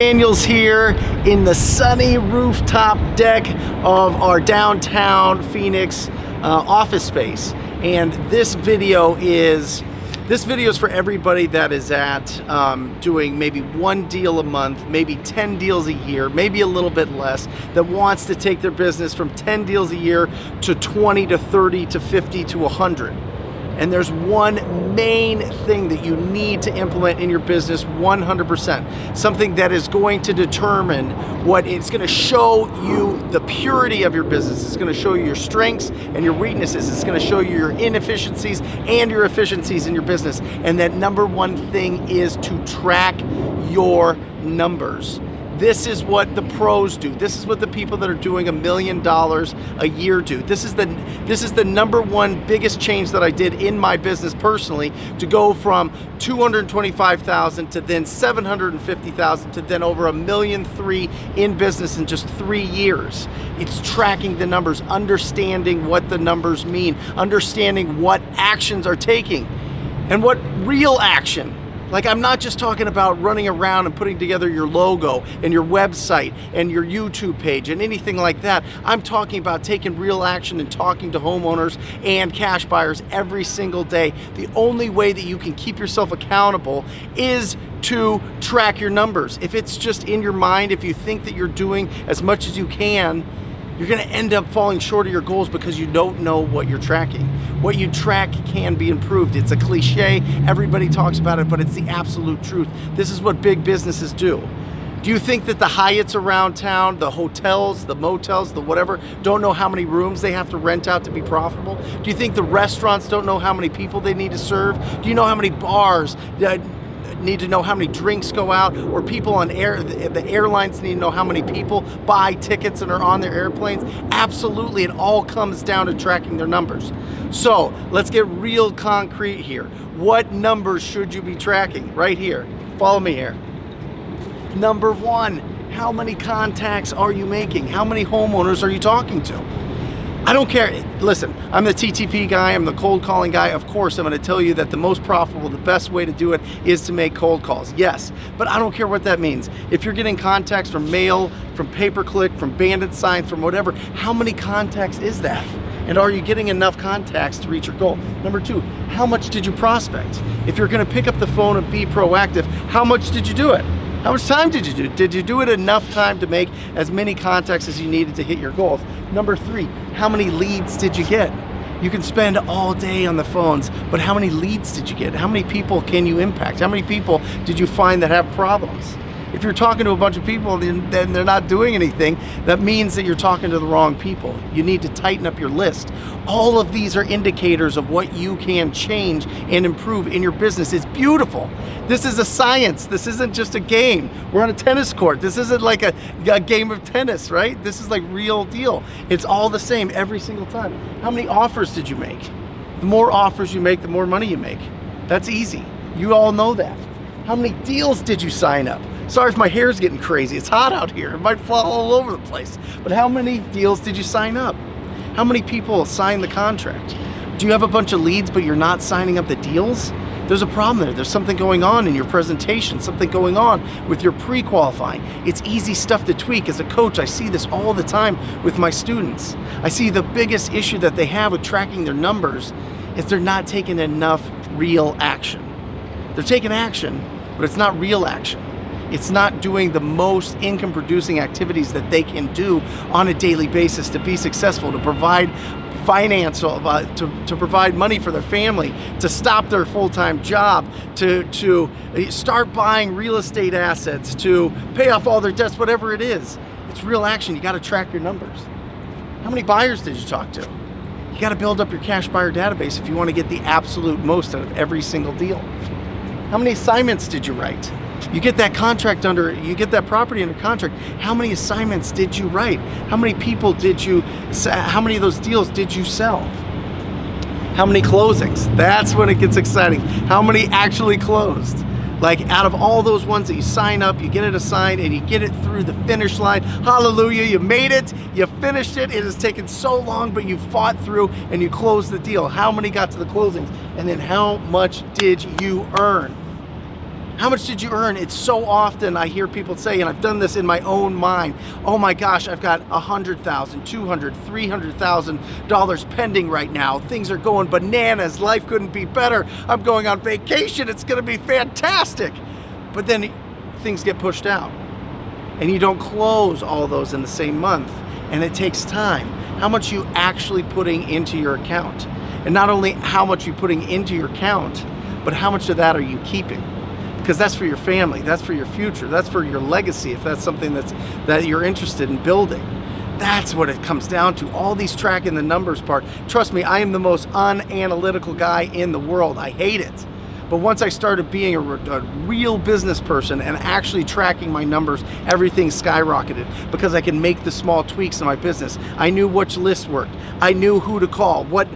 Daniels here in the sunny rooftop deck of our downtown Phoenix office space, and this video is for everybody that is at doing maybe one deal a month, maybe 10 deals a year, maybe a little bit less, that wants to take their business from 10 deals a year to 20 to 30 to 50 to 100. And there's one main thing that you need to implement in your business 100%. Something that is going to determine what it's going to show you the purity of your business. It's going to show you your strengths and your weaknesses. It's going to show you your inefficiencies and your efficiencies in your business. And that number one thing is to track your numbers. This is what the pros do. This is what the people that are doing $1 million a year do. This is the number one biggest change that I did in my business personally, to go from $225,000 to then $750,000 to then over $1.3 million in business in just 3 years. It's tracking the numbers, understanding what the numbers mean, understanding what actions are taking, and what real action. Like, I'm not just talking about running around and putting together your logo and your website and your YouTube page and anything like that. I'm talking about taking real action and talking to homeowners and cash buyers every single day. The only way that you can keep yourself accountable is to track your numbers. If it's just in your mind, if you think that you're doing as much as you can, you're gonna end up falling short of your goals because you don't know what you're tracking. What you track can be improved. It's a cliche, everybody talks about it, but it's the absolute truth. This is what big businesses do. Do you think that the Hyatts around town, the hotels, the motels, the whatever, don't know how many rooms they have to rent out to be profitable? Do you think the restaurants don't know how many people they need to serve? Do you know how many bars need to know how many drinks go out, or people on the airlines need to know how many people buy tickets and are on their airplanes? Absolutely, it all comes down to tracking their numbers. So let's get real concrete here. What numbers should you be tracking? Right here, follow me here. Number one, how many contacts are you making? How many homeowners are you talking to? I don't care. Listen, I'm the TTP guy, I'm the cold calling guy. Of course, I'm gonna tell you that the most profitable, the best way to do it is to make cold calls. Yes, but I don't care what that means. If you're getting contacts from mail, from pay-per-click, from bandit signs, from whatever, how many contacts is that? And are you getting enough contacts to reach your goal? Number two, how much did you prospect? If you're gonna pick up the phone and be proactive, how much did you do it? How much time did you do? Did you do it enough time to make as many contacts as you needed to hit your goals? Number three, how many leads did you get? You can spend all day on the phones, but how many leads did you get? How many people can you impact? How many people did you find that have problems? If you're talking to a bunch of people then they're not doing anything, that means that you're talking to the wrong people. You need to tighten up your list. All of these are indicators of what you can change and improve in your business. It's beautiful. This is a science. This isn't just a game. We're on a tennis court. This isn't like a game of tennis, right? This is like real deal. It's all the same every single time. How many offers did you make? The more offers you make, the more money you make. That's easy. You all know that. How many deals did you sign up? Sorry if my hair's getting crazy. It's hot out here. It might fall all over the place. But how many deals did you sign up? How many people signed the contract? Do you have a bunch of leads but you're not signing up the deals? There's a problem there. There's something going on in your presentation, something going on with your pre-qualifying. It's easy stuff to tweak. As a coach, I see this all the time with my students. I see the biggest issue that they have with tracking their numbers is they're not taking enough real action. They're taking action, but it's not real action. It's not doing the most income producing activities that they can do on a daily basis to be successful, to provide financial, to provide money for their family, to stop their full-time job, to start buying real estate assets, to pay off all their debts, whatever it is. It's real action. You got to track your numbers. How many buyers did you talk to? You got to build up your cash buyer database if you want to get the absolute most out of every single deal. How many assignments did you write? You get that contract you get that property under contract. How many assignments did you write? How many people how many of those deals did you sell? How many closings? That's when it gets exciting. How many actually closed? Like, out of all those ones that you sign up, you get it assigned and you get it through the finish line. Hallelujah, you made it, you finished it. It has taken so long, but you fought through and you closed the deal. How many got to the closings? And then how much did you earn? How much did you earn? It's so often I hear people say, and I've done this in my own mind, oh my gosh, I've got $100,000, $200,000, $300,000 pending right now. Things are going bananas. Life couldn't be better. I'm going on vacation. It's going to be fantastic. But then things get pushed out and you don't close all those in the same month, and it takes time. How much you actually putting into your account? And not only how much you're putting into your account, but how much of that are you keeping? Because that's for your family, that's for your future, that's for your legacy, if that's something that you're interested in building. That's what it comes down to, all these tracking the numbers part. Trust me, I am the most unanalytical guy in the world. I hate it. But once I started being a real business person and actually tracking my numbers, everything skyrocketed because I can make the small tweaks in my business. I knew which lists worked. I knew who to call, what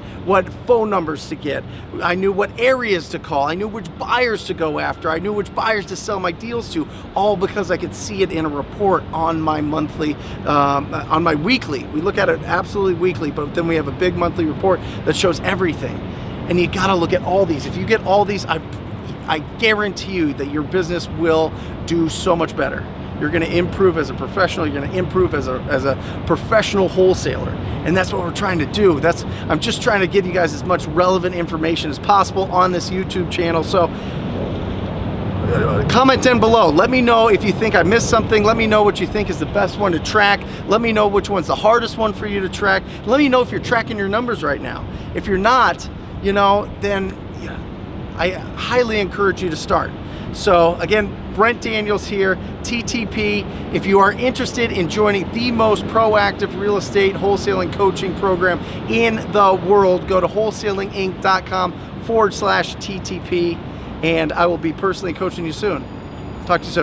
phone numbers to get. I knew what areas to call. I knew which buyers to go after. I knew which buyers to sell my deals to, all because I could see it in a report on my monthly, on my weekly. We look at it absolutely weekly, but then we have a big monthly report that shows everything. And you gotta look at all these. If you get all these, I guarantee you that your business will do so much better. You're gonna improve as a professional, you're gonna improve as a professional wholesaler. And that's what we're trying to do. I'm just trying to give you guys as much relevant information as possible on this YouTube channel. So comment down below. Let me know if you think I missed something. Let me know what you think is the best one to track. Let me know which one's the hardest one for you to track. Let me know if you're tracking your numbers right now. If you're not, then I highly encourage you to start. So again, Brent Daniels here, TTP. If you are interested in joining the most proactive real estate wholesaling coaching program in the world, go to wholesalinginc.com/TTP, and I will be personally coaching you soon. Talk to you soon.